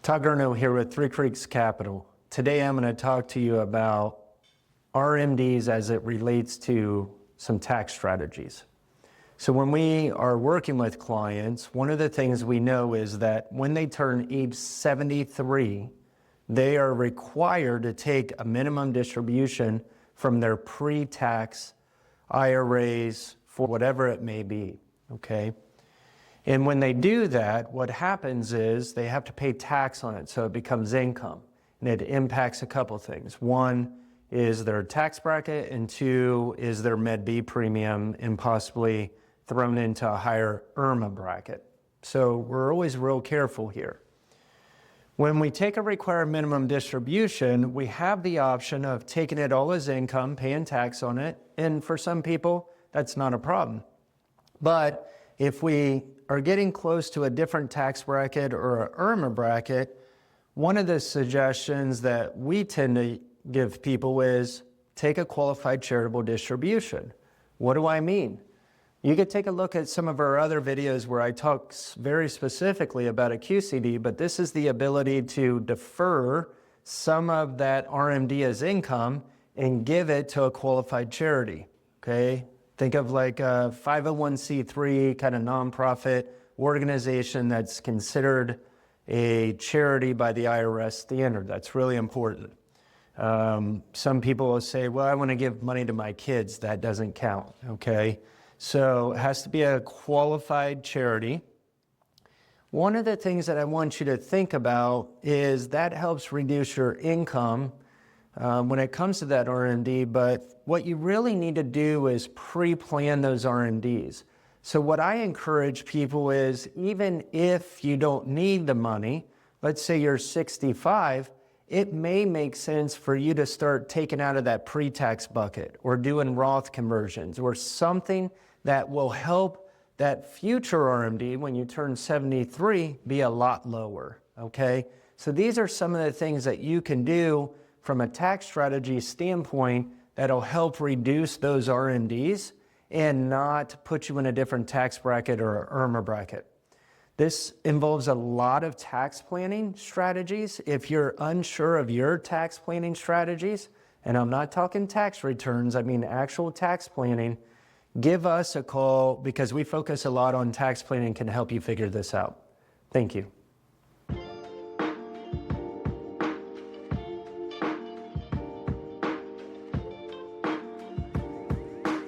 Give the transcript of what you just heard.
Todd Gurno here with Three Creeks Capital. Today I'm going to talk to you about RMDs as it relates to some tax strategies. So when we are working with clients, one of the things we know is that when they turn age 73, they are required to take a minimum distribution from their pre-tax IRAs for whatever it may be, okay? And when they do that, what happens is they have to pay tax on it, so it becomes income. And it impacts a couple things. One is their tax bracket, and two is their Med B premium, and possibly thrown into a higher IRMAA bracket. So we're always real careful here. When we take a required minimum distribution, we have the option of taking it all as income, paying tax on it, and for some people, that's not a problem. But if we are getting close to a different tax bracket or an IRMAA bracket, one of the suggestions that we tend to give people is take a qualified charitable distribution. What do I mean? You could take a look at some of our other videos where I talk very specifically about a QCD, but this is the ability to defer some of that RMD as income and give it to a qualified charity, okay? Think of like a 501c3 kind of nonprofit organization that's considered a charity by the IRS standard. That's really important. Some people will say, well, I want to give money to my kids. That doesn't count, okay? So it has to be a qualified charity. One of the things that I want you to think about is that helps reduce your income when it comes to that RMD, but what you really need to do is pre-plan those RMDs. So what I encourage people is, even if you don't need the money, let's say you're 65, it may make sense for you to start taking out of that pre-tax bucket or doing Roth conversions or something that will help that future RMD when you turn 73 be a lot lower, okay? So these are some of the things that you can do from a tax strategy standpoint that'll help reduce those RMDs and not put you in a different tax bracket or IRMAA bracket. This involves a lot of tax planning strategies. If you're unsure of your tax planning strategies, and I'm not talking tax returns, I mean actual tax planning, give us a call because we focus a lot on tax planning and can help you figure this out. Thank you.